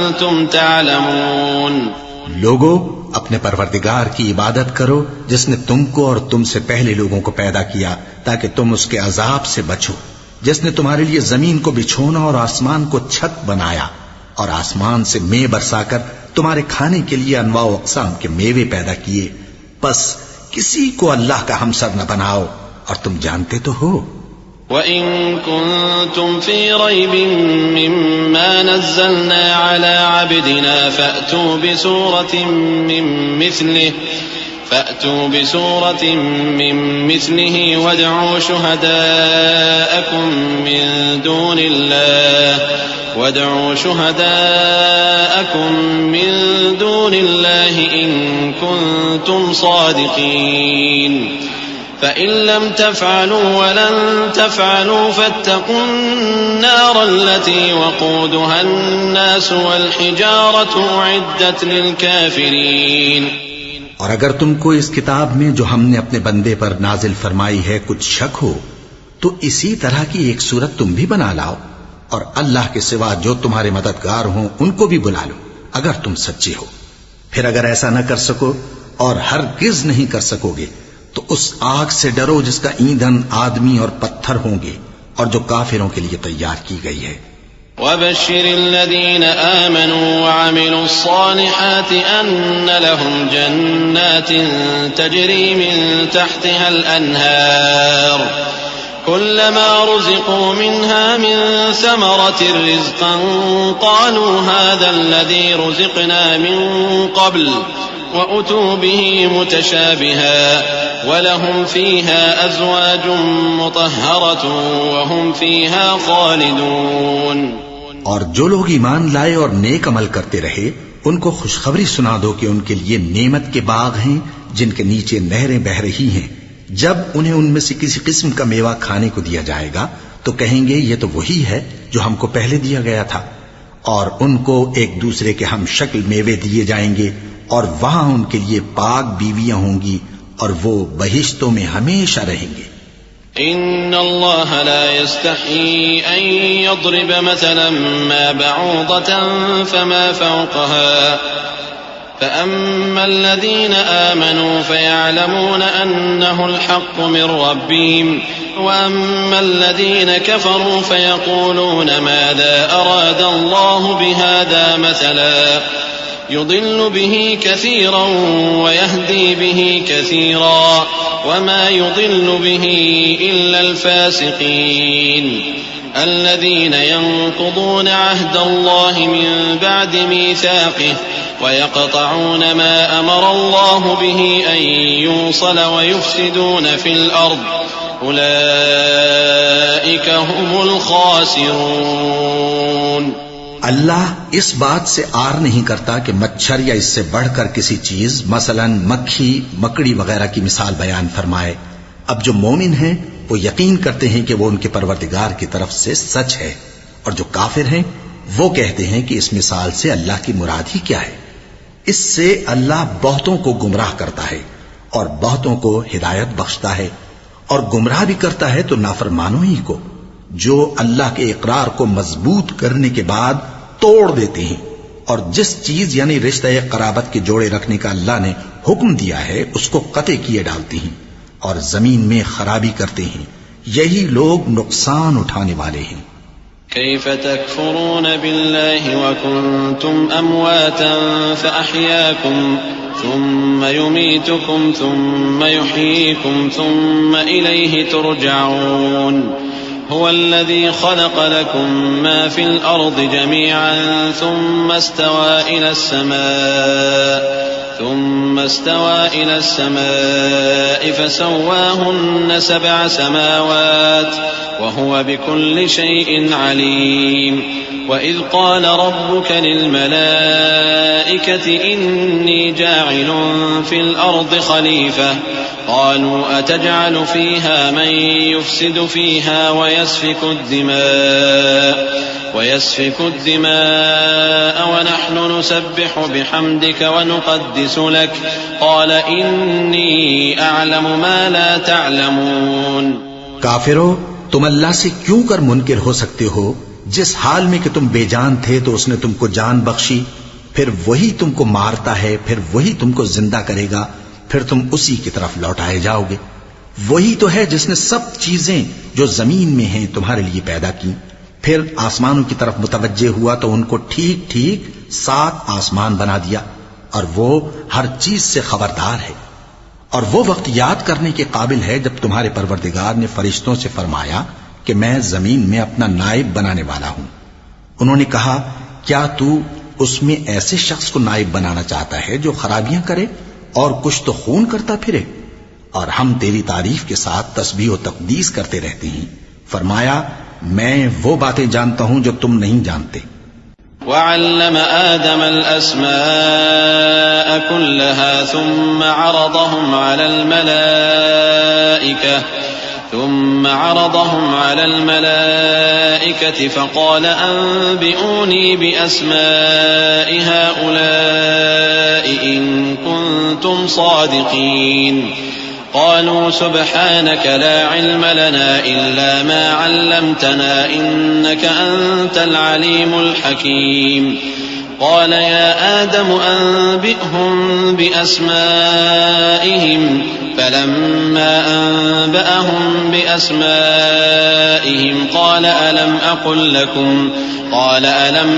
كنتم تعلمون. لوگو اپنے پروردگار کی عبادت کرو جس نے تم کو اور تم سے پہلے لوگوں کو پیدا کیا تاکہ تم اس کے عذاب سے بچو، جس نے تمہارے لیے زمین کو بچھونا اور آسمان کو چھت بنایا اور آسمان سے مے برسا کر تمہارے کھانے کے لیے انواع و اقسام کے میوے پیدا کیے، پس کسی کو اللہ کا ہمسر نہ بناؤ اور تم جانتے تو ہو. وَإِن كُنتُمْ فِي رَيْبٍ مِّمَّا نَزَّلْنَا عَلَىٰ عَبْدِنَا فَأْتُوا بِسُورَةٍ مِّن مِّثْلِهِ وَادْعُوا شُهَدَاءَكُم مِّن دُونِ اللَّهِ إِن كُنتُمْ صَادِقِينَ. فَإِن لَّمْ تَفْعَلُوا وَلَن تَفْعَلُوا فَاتَّقُوا النَّارَ الَّتِي وَقُودُهَا النَّاسُ وَالْحِجَارَةُ أُعِدَّتْ لِلْكَافِرِينَ. اور اگر تم کو اس کتاب میں جو ہم نے اپنے بندے پر نازل فرمائی ہے کچھ شک ہو تو اسی طرح کی ایک صورت تم بھی بنا لاؤ، اور اللہ کے سوا جو تمہارے مددگار ہوں ان کو بھی بلا لو اگر تم سچے ہو. پھر اگر ایسا نہ کر سکو اور ہرگز نہیں کر سکو گے تو اس آگ سے ڈرو جس کا ایندھن آدمی اور پتھر ہوں گے اور جو کافروں کے لیے تیار کی گئی ہے. وَبَشِّرِ الَّذِينَ آمَنُوا وَعَمِلُوا الصَّالِحَاتِ أَنَّ لَهُمْ جَنَّاتٍ تَجْرِي مِن تَحْتِهَا الْأَنْهَارُ كُلَّمَا رُزِقُوا مِنْهَا مِن ثَمَرَةٍ رِّزْقًا قَالُوا هَٰذَا الَّذِي رُزِقْنَا مِن قَبْلُ وَأُتُوا بِهِ مُتَشَابِهًا وَلَهُمْ فِيهَا أَزْوَاجٌ مُّطَهَّرَةٌ وَهُمْ فِيهَا خَالِدُونَ. اور جو لوگ ایمان لائے اور نیک عمل کرتے رہے ان کو خوشخبری سنا دو کہ ان کے لیے نعمت کے باغ ہیں جن کے نیچے نہریں بہہ رہی ہیں. جب انہیں ان میں سے کسی قسم کا میوہ کھانے کو دیا جائے گا تو کہیں گے یہ تو وہی ہے جو ہم کو پہلے دیا گیا تھا، اور ان کو ایک دوسرے کے ہم شکل میوے دیے جائیں گے اور وہاں ان کے لیے پاک بیویاں ہوں گی اور وہ بہشتوں میں ہمیشہ رہیں گے. ان اللہ لا يستحيي ان يضرب مثلا ما بعوضة فما فوقها فأما الذين آمنوا فيعلمون أنه الحق من ربهم وأما الذين كفروا فيقولون ماذا أراد الله بهذا مثلا يضل به كثيرا ويهدي به كثيرا وما يضل به إلا الفاسقين الذين ينقضون عهد الله من بعد ميثاقه ويقطعون ما أمر الله به أن يوصل ويفسدون في الأرض أولئك هم الخاسرون. اللہ اس بات سے آر نہیں کرتا کہ مچھر یا اس سے بڑھ کر کسی چیز مثلا مکھی مکڑی وغیرہ کی مثال بیان فرمائے. اب جو مومن ہیں وہ یقین کرتے ہیں کہ وہ ان کے پروردگار کی طرف سے سچ ہے، اور جو کافر ہیں وہ کہتے ہیں کہ اس مثال سے اللہ کی مراد ہی کیا ہے. اس سے اللہ بہتوں کو گمراہ کرتا ہے اور بہتوں کو ہدایت بخشتا ہے، اور گمراہ بھی کرتا ہے تو نافرمانوں ہی کو جو اللہ کے اقرار کو مضبوط کرنے کے بعد توڑ دیتے ہیں، اور جس چیز یعنی رشتہ قرابت کے جوڑے رکھنے کا اللہ نے حکم دیا ہے اس کو قطع کیے ڈالتے ہیں اور زمین میں خرابی کرتے ہیں. یہی لوگ نقصان اٹھانے والے ہیں. كيف تكفرون بالله وكنتم أمواتا فأحياكم ثم يميتكم ثم يحييكم ثم إليه ترجعون. هو الذي خلق لكم ما في الأرض جميعا ثم استوى إلى السماء فسواهن 7 سماوات وهو بكل شيء عليم. وإذ قال ربك للملائكة إني جاعل في الأرض خليفة قالوا أتجعل فيها من يفسد فيها ويسفك الدماء ونحن نسبح بحمدك ونقدس لك قال إني أعلم ما لا تعلمون. کافرو، تم اللہ سے کیوں کر منکر ہو سکتے ہو جس حال میں کہ تم بے جان تھے تو اس نے تم کو جان بخشی، پھر وہی تم کو مارتا ہے، پھر وہی تم کو زندہ کرے گا، پھر تم اسی کی طرف لوٹائے جاؤ گے۔ وہی تو ہے جس نے سب چیزیں جو زمین میں ہیں تمہارے لیے پیدا کی، پھر آسمانوں کی طرف متوجہ ہوا تو ان کو ٹھیک ٹھیک 7 آسمان بنا دیا، اور وہ ہر چیز سے خبردار ہے۔ اور وہ وقت یاد کرنے کے قابل ہے جب تمہارے پروردگار نے فرشتوں سے فرمایا کہ میں زمین میں اپنا نائب بنانے والا ہوں۔ انہوں نے کہا کیا تو اس میں ایسے شخص کو نائب بنانا چاہتا ہے جو خرابیاں کرے اور کچھ تو خون کرتا پھرے؟ اور ہم تیری تعریف کے ساتھ تسبیح و تقدیس کرتے رہتے ہیں۔ فرمایا میں وہ باتیں جانتا ہوں جو تم نہیں جانتے۔ وعلم آدم الأسماء كلها ثم عرضهم على الملائكة فقال أنبئوني بأسماء هؤلاء إن كنتم صادقين قالوا سبحانك لا علم لنا إلا ما علمتنا إنك أنت العليم الحكيم قال يا آدم أنبئهم بأسمائهم فلما أنبأهم بأسمائهم قال ألم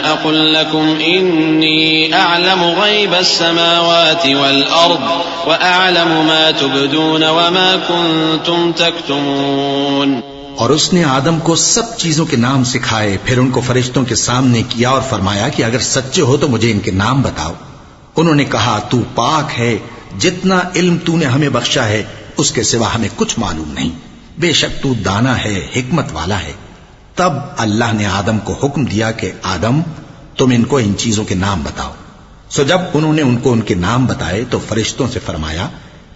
أقل لكم إني أعلم غيب السماوات والأرض وأعلم ما تبدون وما كنتم تكتمون۔ اور اس نے آدم کو سب چیزوں کے نام سکھائے، پھر ان کو فرشتوں کے سامنے کیا اور فرمایا کہ اگر سچے ہو تو مجھے ان کے نام بتاؤ۔ انہوں نے کہا تو پاک ہے، جتنا علم تو نے ہمیں بخشا ہے اس کے سوا ہمیں کچھ معلوم نہیں، بے شک تو دانا ہے، حکمت والا ہے۔ تب اللہ نے آدم کو حکم دیا کہ آدم تم ان کو ان چیزوں کے نام بتاؤ۔ سو جب انہوں نے ان کو ان کے نام بتائے تو فرشتوں سے فرمایا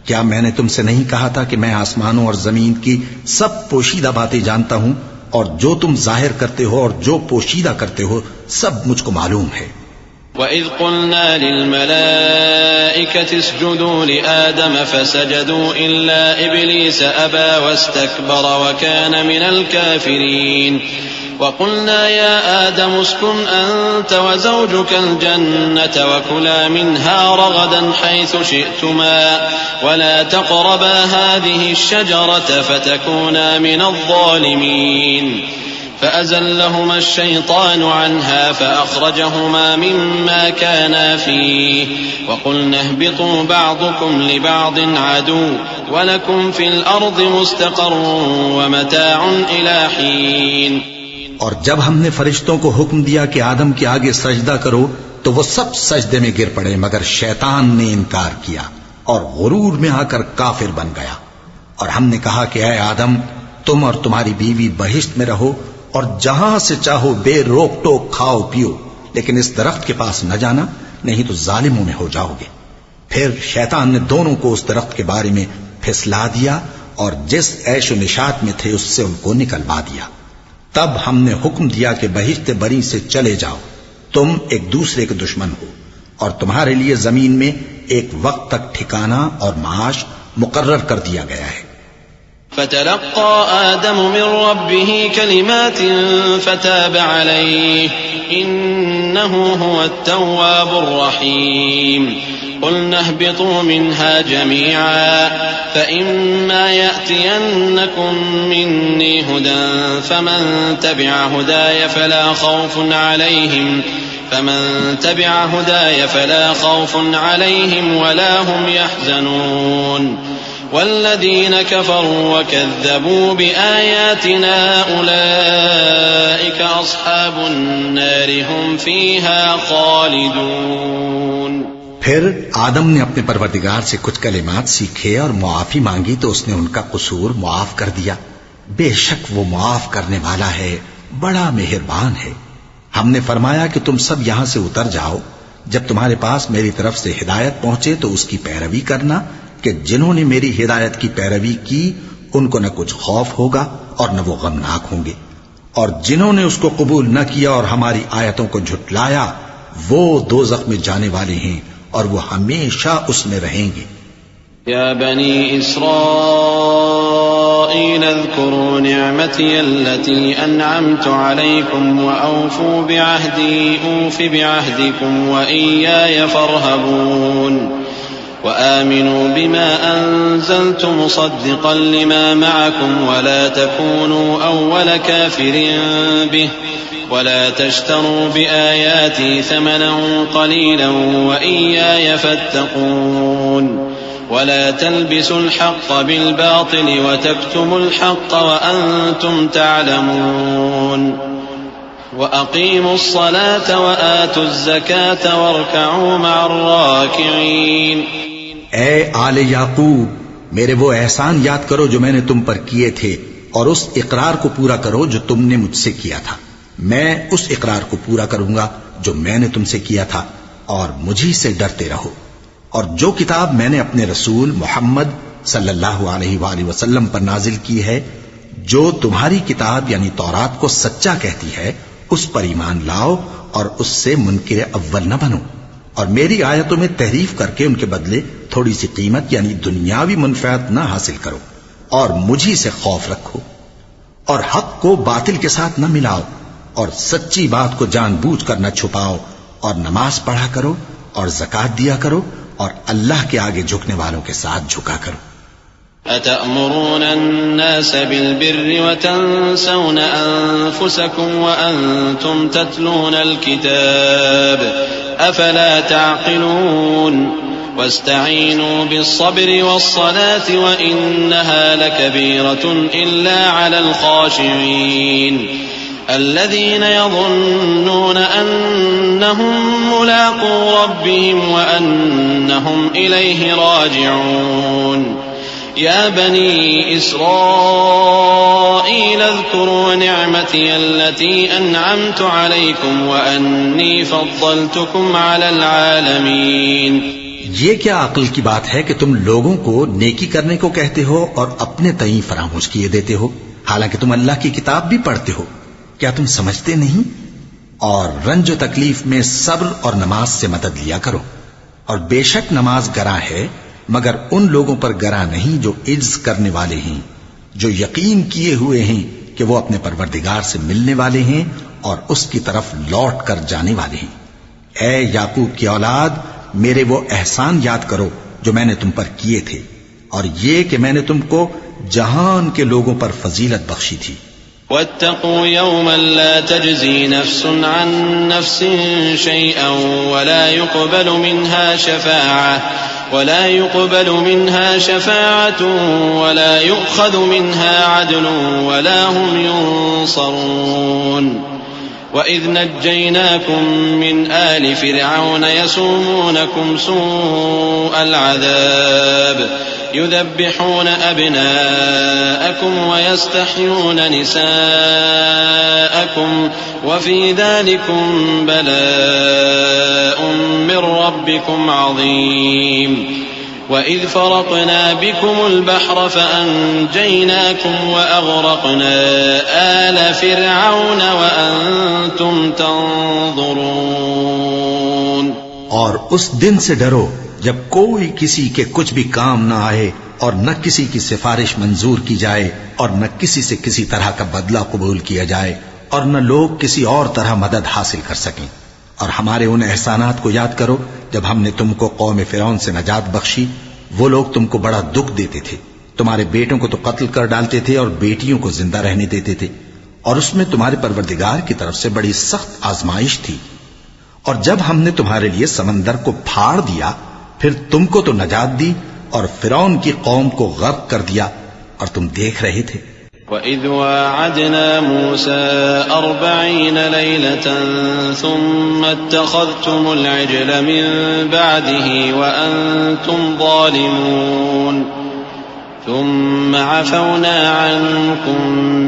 کیا میں نے تم سے نہیں کہا تھا کہ میں آسمانوں اور زمین کی سب پوشیدہ باتیں جانتا ہوں، اور جو تم ظاہر کرتے ہو اور جو پوشیدہ کرتے ہو سب مجھ کو معلوم ہے۔ وَإِذْ قُلْنَا لِلْمَلَائِكَةِ اسْجُدُوا لِآدَمَ فَسَجَدُوا إِلَّا إِبْلِيسَ أَبَى وَاسْتَكْبَرَ وَكَانَ مِنَ الْكَافِرِينَ وَقُلْنَا يَا آدَمُ اسْكُنْ أَنْتَ وَزَوْجُكَ الْجَنَّةَ وَكُلَا مِنْهَا رَغَدًا حَيْثُ شِئْتُمَا وَلَا تَقْرَبَا هَذِهِ الشَّجَرَةَ فَتَكُونَا مِنَ الظَّالِمِينَ فأزلهما الشيطان عنها فأخرجهما مما كانا فيه وقلنا اهبطوا بعضكم لبعض عدو ولكم في الأرض مستقر ومتاع إلى حين۔ اور جب ہم نے فرشتوں کو حکم دیا کہ آدم کے آگے سجدہ کرو تو وہ سب سجدے میں گر پڑے مگر شیطان نے انکار کیا اور غرور میں آ کر کافر بن گیا۔ اور ہم نے کہا کہ اے آدم تم اور تمہاری بیوی بہشت میں رہو اور جہاں سے چاہو بے روک ٹوک کھاؤ پیو، لیکن اس درخت کے پاس نہ جانا نہیں تو ظالموں میں ہو جاؤ گے۔ پھر شیطان نے دونوں کو اس درخت کے بارے میں پھسلا دیا اور جس عیش و نشاط میں تھے اس سے ان کو نکلوا دیا۔ تب ہم نے حکم دیا کہ بہشت بری سے چلے جاؤ، تم ایک دوسرے کے دشمن ہو، اور تمہارے لیے زمین میں ایک وقت تک ٹھکانہ اور معاش مقرر کر دیا گیا ہے۔ فتلقى آدم من ربه كلمات فتاب عليه إنه هو التواب الرحيم قلنا اهبطوا منها جميعا فإما يأتينكم مني هدى فمن تبع هداي فلا خوف عليهم ولا هم يحزنون والذين كفروا وكذبوا بآياتنا أولئك أصحاب النار هم فيها خالدون۔ پھر آدم نے اپنے پروردگار سے کچھ کلمات سیکھے اور معافی مانگی تو اس نے ان کا قصور معاف کر دیا۔ بے شک وہ معاف کرنے والا ہے، بڑا مہربان ہے۔ ہم نے فرمایا کہ تم سب یہاں سے اتر جاؤ، جب تمہارے پاس میری طرف سے ہدایت پہنچے تو اس کی پیروی کرنا کہ جنہوں نے میری ہدایت کی پیروی کی ان کو نہ کچھ خوف ہوگا اور نہ وہ غمناک ہوں گے، اور جنہوں نے اس کو قبول نہ کیا اور ہماری آیتوں کو جھٹلایا وہ دوزخ میں جانے والے ہیں اور وہ ہمیشہ اس میں رہیں گے۔ یا بنی اسرائیل إسرائيل اذكروا نعمتي التي أنعمت عليكم وأوفوا بعهدي أوف بعهدكم وإياي فارهبون وآمنوا بما أنزلت مصدقا لما معكم ولا تكونوا أول كافر به ولا تشتروا بآياتي ثمنا قليلا وإياي فاتقون ولا تلبسوا الحق بالباطل وتكتموا الحق وأنتم تعلمون وأقيموا الصلاة وآتوا الزكاة واركعوا مع الراكعين. اے آل یعقوب، میرے وہ احسان یاد کرو جو میں نے تم پر کیے تھے، اور اس اقرار کو پورا کرو جو تم نے مجھ سے کیا تھا. میں اس اقرار کو پورا کروں گا جو میں نے تم سے کیا تھا، اور مجھی سے ڈرتے رہو. اور جو کتاب میں نے اپنے رسول محمد صلی اللہ علیہ وآلہ وسلم پر نازل کی ہے، جو تمہاری کتاب یعنی تورات کو سچا کہتی ہے، اس پر ایمان لاؤ اور اس سے منکر اول نہ بنو، اور میری آیتوں میں تحریف کر کے ان کے بدلے تھوڑی سی قیمت یعنی دنیاوی منفعت نہ حاصل کرو، اور مجھی سے خوف رکھو، اور حق کو باطل کے ساتھ نہ ملاؤ، اور سچی بات کو جان بوجھ کر نہ چھپاؤ، اور نماز پڑھا کرو اور زکوٰۃ دیا کرو، اور اللہ کے آگے جھکنے والوں کے ساتھ جھکا کرو. أتأمرون الناس بالبر وتنسون أنفسكم وأنتم تتلون الكتاب أفلا تعقلون واستعينوا بالصبر والصلاة وإنها لكبيرة إلا على الخاشعين الذين يظنون أنهم ملاقو ربهم وأنهم إليه راجعون. يا بني إسرائيل اذكروا نعمتي التي أنعمت عليكم وأني فضلتكم على العالمين. یہ کیا عقل کی بات ہے کہ تم لوگوں کو نیکی کرنے کو کہتے ہو اور اپنے تئیں فراموش کیے دیتے ہو، حالانکہ تم اللہ کی کتاب بھی پڑھتے ہو. کیا تم سمجھتے نہیں؟ اور رنج و تکلیف میں صبر اور نماز سے مدد لیا کرو. اور بے شک نماز گراں ہے، مگر ان لوگوں پر گراں نہیں جو عجز کرنے والے ہیں، جو یقین کیے ہوئے ہیں کہ وہ اپنے پروردگار سے ملنے والے ہیں اور اس کی طرف لوٹ کر جانے والے ہیں. اے یعقوب کی اولاد، میرے وہ احسان یاد کرو جو میں نے تم پر کیے تھے، اور یہ کہ میں نے تم کو جہان کے لوگوں پر فضیلت بخشی تھی. واتقوا يوما لا تجزي نفس عن نفس شيئا ولا يقبل منها شفاعة ولا يؤخذ منها عدل ولا هم ينصرون. وإذ نجيناكم من آل فرعون يسومونكم سوء العذاب يذبحون أبناءكم ويستحيون نساءكم وفي ذلكم بلاء من ربكم عظيم. وإذ فرقنا بكم البحر فأنجيناكم وأغرقنا آل فرعون وأنتم تنظرون. اور اس دن سے ڈرو جب کوئی کسی کے کچھ بھی کام نہ آئے، اور نہ کسی کی سفارش منظور کی جائے، اور نہ کسی سے کسی طرح کا بدلہ قبول کیا جائے، اور نہ لوگ کسی اور طرح مدد حاصل کر سکیں. اور ہمارے ان احسانات کو یاد کرو جب ہم نے تم کو قوم فرعون سے نجات بخشی. وہ لوگ تم کو بڑا دکھ دیتے تھے، تمہارے بیٹوں کو تو قتل کر ڈالتے تھے اور بیٹیوں کو زندہ رہنے دیتے تھے، اور اس میں تمہارے پروردگار کی طرف سے بڑی سخت آزمائش تھی. اور جب ہم نے تمہارے لیے سمندر کو پھاڑ دیا، پھر تم کو تو نجات دی اور فرعون کی قوم کو غرق کر دیا، اور تم دیکھ رہے تھے. وَإِذْ وَاعَدْنَا مُوسَىٰ 40 لَيْلَةً ثُمَّ اتَّخَذْتُمُ الْعِجْلَ مِن بَعْدِهِ وَأَنتُمْ ظَالِمُونَ ثُمَّ عَفَوْنَا عَنكُم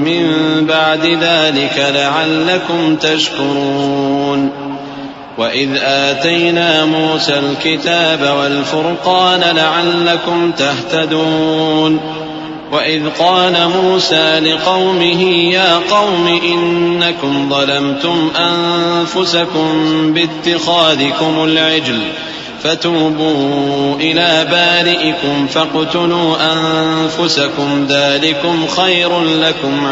مِّن بَعْدِ ذَلِكَ لَعَلَّكُمْ تَشْكُرُونَ. وَإِذْ آتَيْنَا مُوسَى الْكِتَابَ وَالْفُرْقَانَ لَعَلَّكُمْ تَهْتَدُونَ. وَإِذْ قَالَ مُوسَى لِقَوْمِهِ يَا قَوْمِ إِنَّكُمْ ظَلَمْتُمْ أَنفُسَكُمْ بِاتِّخَاذِكُمُ الْعِجْلَ فتوبوا إلى بارئكم فاقتلوا أنفسكم ذلكم خير لكم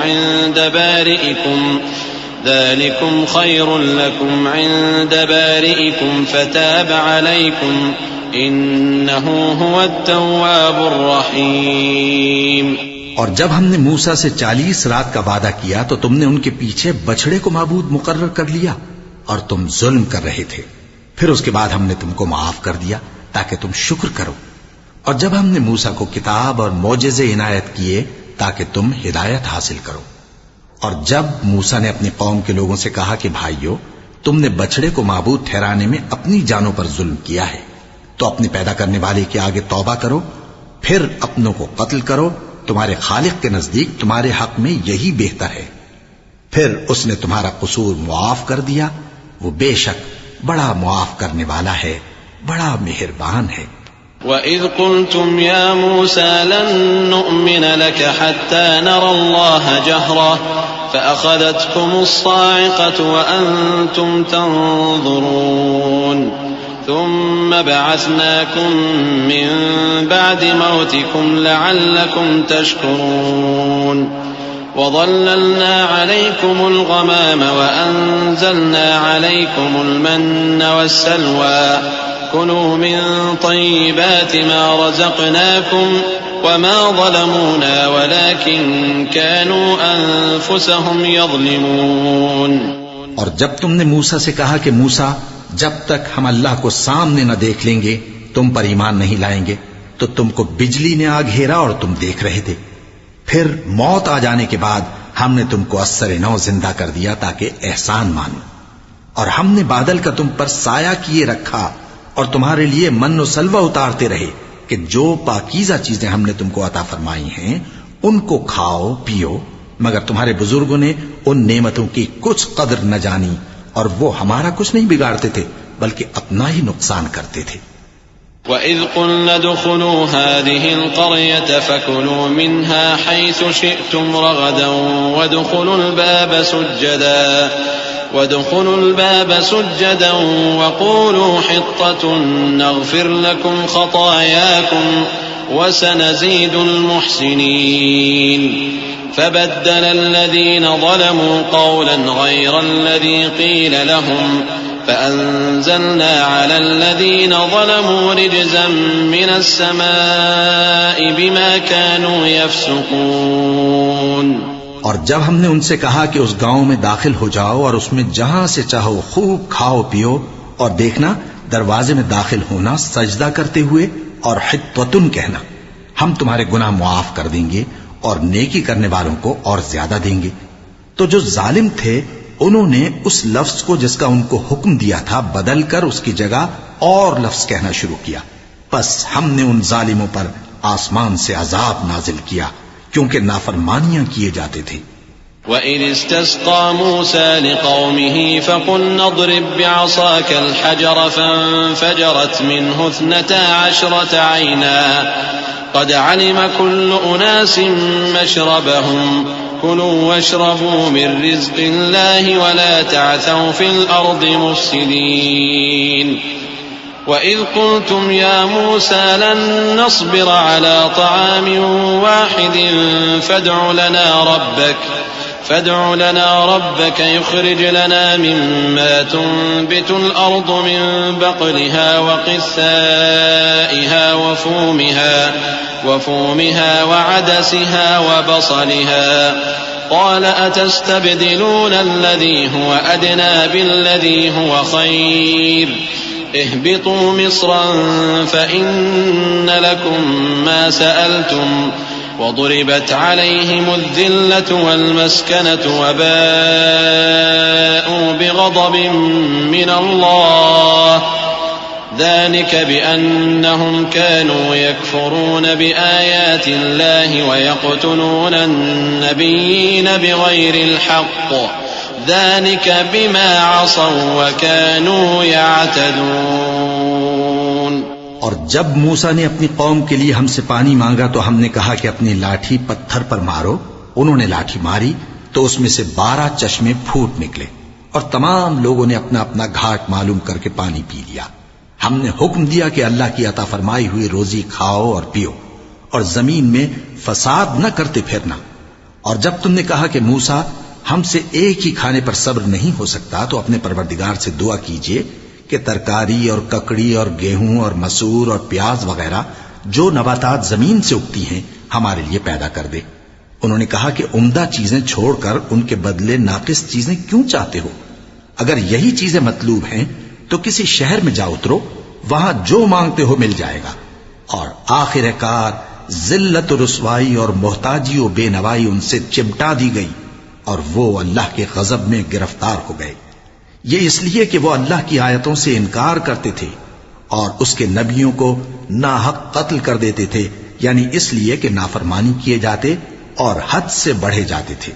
عند بارئكم فتاب عليكم إنه هو التواب الرحيم. اور جب ہم نے موسیٰ سے 40 رات کا وعدہ کیا تو تم نے ان کے پیچھے بچڑے کو معبود مقرر کر لیا اور تم ظلم کر رہے تھے. پھر اس کے بعد ہم نے تم کو معاف کر دیا تاکہ تم شکر کرو. اور جب ہم نے موسیٰ کو کتاب اور معجزے عنایت کیے تاکہ تم ہدایت حاصل کرو. اور جب موسیٰ نے اپنی قوم کے لوگوں سے کہا کہ بھائیو، تم نے بچڑے کو معبود ٹھہرانے میں اپنی جانوں پر ظلم کیا ہے، تو اپنے پیدا کرنے والے کے آگے توبہ کرو، پھر اپنوں کو قتل کرو. تمہارے خالق کے نزدیک تمہارے حق میں یہی بہتر ہے. پھر اس نے تمہارا قصور معاف کر دیا. وہ بے شک بڑا معاف کرنے والا ہے، بڑا مہربان ہے. وَإِذْ قُلْتُمْ يَا مُوسَى لَن نُّؤْمِنَ لَكَ حَتَّى نَرَى اللَّهَ جَهْرَةً فَأَخَذَتْكُمُ الصَّاعِقَةُ وَأَنتُمْ تَنظُرُونَ ثم بعثناكم من بعد موتكم لعلكم تشكرون وظللنا عليكم الغمام وأنزلنا عليكم المن والسلوى كلوا من طيبات ما رزقناكم وما ظلمونا ولكن كانوا أنفسهم يظلمون. اور جب تم نے موسیٰ سے کہا کہ موسیٰ، جب تک ہم اللہ کو سامنے نہ دیکھ لیں گے تم پر ایمان نہیں لائیں گے، تو تم کو بجلی نے آ گھیرا اور تم دیکھ رہے تھے. پھر موت آ جانے کے بعد ہم نے تم کو اثر نو زندہ کر دیا تاکہ احسان مانو. اور ہم نے بادل کا تم پر سایہ کیے رکھا اور تمہارے لیے من و سلوہ اتارتے رہے کہ جو پاکیزہ چیزیں ہم نے تم کو عطا فرمائی ہیں ان کو کھاؤ پیو، مگر تمہارے بزرگوں نے ان نعمتوں کی کچھ قدر نہ جانی اور وہ ہمارا کچھ نہیں بگاڑتے تھے بلکہ اپنا ہی نقصان کرتے تھے. وَإِذْ قُلْنَا ادْخُلُوا هَٰذِهِ الْقَرْيَةَ فَكُلُوا مِنْهَا حَيْثُ شِئْتُمْ رَغَدًا وَادْخُلُوا الْبَابَ سُجَّدًا وَقُولُوا حِطَّةٌ نَّغْفِرْ لَكُمْ خَطَايَاكُمْ وَسَنَزِيدُ الْمُحْسِنِينَ. فبدل الذين ظلموا قولا غير الذي قيل لهم فأنزلنا على الذين ظلموا رجزا من السماء بما كانوا يفسقون. اور جب ہم نے ان سے کہا کہ اس گاؤں میں داخل ہو جاؤ اور اس میں جہاں سے چاہو خوب کھاؤ پیو، اور دیکھنا دروازے میں داخل ہونا سجدہ کرتے ہوئے اور حطوتن کہنا، ہم تمہارے گناہ معاف کر دیں گے اور نیکی کرنے والوں کو اور زیادہ دیں گے. تو جو ظالم تھے انہوں نے اس لفظ کو جس کا ان کو حکم دیا تھا بدل کر اس کی جگہ اور لفظ کہنا شروع کیا. پس ہم نے ان ظالموں پر آسمان سے عذاب نازل کیا کیونکہ نافرمانیاں کیے جاتے تھے. وَإِذِ اسْتَسْقَىٰ مُوسَىٰ لِقَوْمِهِ فَقُلْنَا اضْرِب بِّعَصَاكَ الْحَجَرَ فَانفَجَرَتْ مِنْهُ 12 عَيْنًا قد علم كل أناس مشربهم كلوا واشربوا من رزق الله ولا تعثوا في الأرض مفسدين. وإذ قلتم يا موسى لن نصبر على طعام واحد فادع لنا ربك يخرج لنا مما تنبت الأرض من بقلها وقثائها وفومها وعدسها وبصلها قال أتستبدلون الذي هو أدنى بالذي هو خير اهبطوا مصرا فإن لكم ما سألتم وضربت عليهم الذلة والمسكنة وباءوا بغضب من الله ذلك بأنهم كانوا يكفرون بآيات الله ويقتلون النبيين بغير الحق ذلك بما عصوا وكانوا يعتدون. اور جب موسیٰ نے اپنی قوم کے لیے ہم سے پانی مانگا تو ہم نے کہا کہ اپنی لاٹھی پتھر پر مارو. انہوں نے لاٹھی ماری تو اس میں سے 12 چشمے پھوٹ نکلے اور تمام لوگوں نے اپنا اپنا گھاٹ معلوم کر کے پانی پی لیا. ہم نے حکم دیا کہ اللہ کی عطا فرمائی ہوئی روزی کھاؤ اور پیو اور زمین میں فساد نہ کرتے پھرنا۔ اور جب تم نے کہا کہ موسیٰ ہم سے ایک ہی کھانے پر صبر نہیں ہو سکتا تو اپنے پروردگار سے دعا کیجئے کہ ترکاری اور ککڑی اور گیہوں اور مسور اور پیاز وغیرہ جو نباتات زمین سے اگتی ہیں ہمارے لیے پیدا کر دے۔ انہوں نے کہا کہ عمدہ چیزیں چھوڑ کر ان کے بدلے ناقص چیزیں کیوں چاہتے ہو؟ اگر یہی چیزیں مطلوب ہیں تو کسی شہر میں جا اترو، وہاں جو مانگتے ہو مل جائے گا۔ اور آخر کار ذلت و رسوائی اور محتاجی و بے نوائی ان سے چمٹا دی گئی اور وہ اللہ کے غضب میں گرفتار ہو گئے۔ یہ اس لیے کہ وہ اللہ کی آیتوں سے انکار کرتے تھے اور اس کے نبیوں کو ناحق قتل کر دیتے تھے، یعنی اس لیے کہ نافرمانی کیے جاتے اور حد سے بڑھے جاتے تھے۔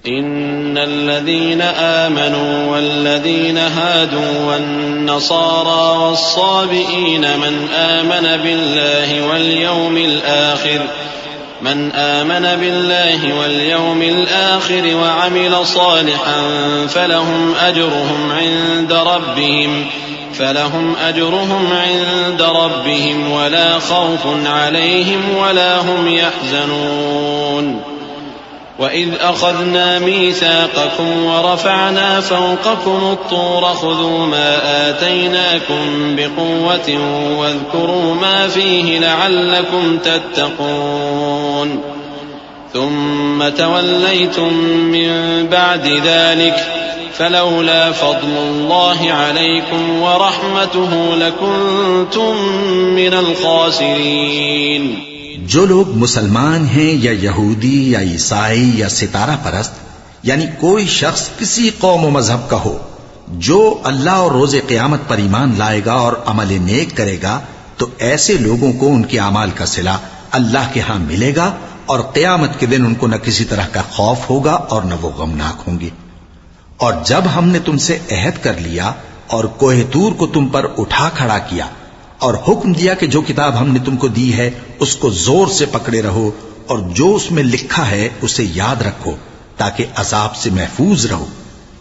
ان الذين آمنوا والذين هادوا والنصارى والصابئين من آمن بالله واليوم الآخر وعمل صالحا فلهم أجرهم عند ربهم ولا خوف عليهم ولا هم يحزنون وَإِذْ أَخَذْنَا مِيثَاقَكُمْ وَرَفَعْنَا فَوْقَكُمُ الطُّورَ خُذُوا مَا آتَيْنَاكُمْ بِقُوَّةٍ وَاذْكُرُوا مَا فِيهِ لَعَلَّكُمْ تَتَّقُونَ ثُمَّ تَوَلَّيْتُمْ مِنْ بَعْدِ ذَلِكَ فَلَوْلَا فَضْلُ اللَّهِ عَلَيْكُمْ وَرَحْمَتُهُ لَكُنْتُمْ مِنَ الْخَاسِرِينَ۔ جو لوگ مسلمان ہیں یا یہودی یا عیسائی یا ستارہ پرست، یعنی کوئی شخص کسی قوم و مذہب کا ہو، جو اللہ اور روز قیامت پر ایمان لائے گا اور عمل نیک کرے گا تو ایسے لوگوں کو ان کے اعمال کا صلہ اللہ کے ہاں ملے گا اور قیامت کے دن ان کو نہ کسی طرح کا خوف ہوگا اور نہ وہ غمناک ہوں گے۔ اور جب ہم نے تم سے عہد کر لیا اور کوہ طور کو تم پر اٹھا کھڑا کیا اور حکم دیا کہ جو کتاب ہم نے تم کو دی ہے اس کو زور سے پکڑے رہو اور جو اس میں لکھا ہے اسے یاد رکھو تاکہ عذاب سے محفوظ رہو،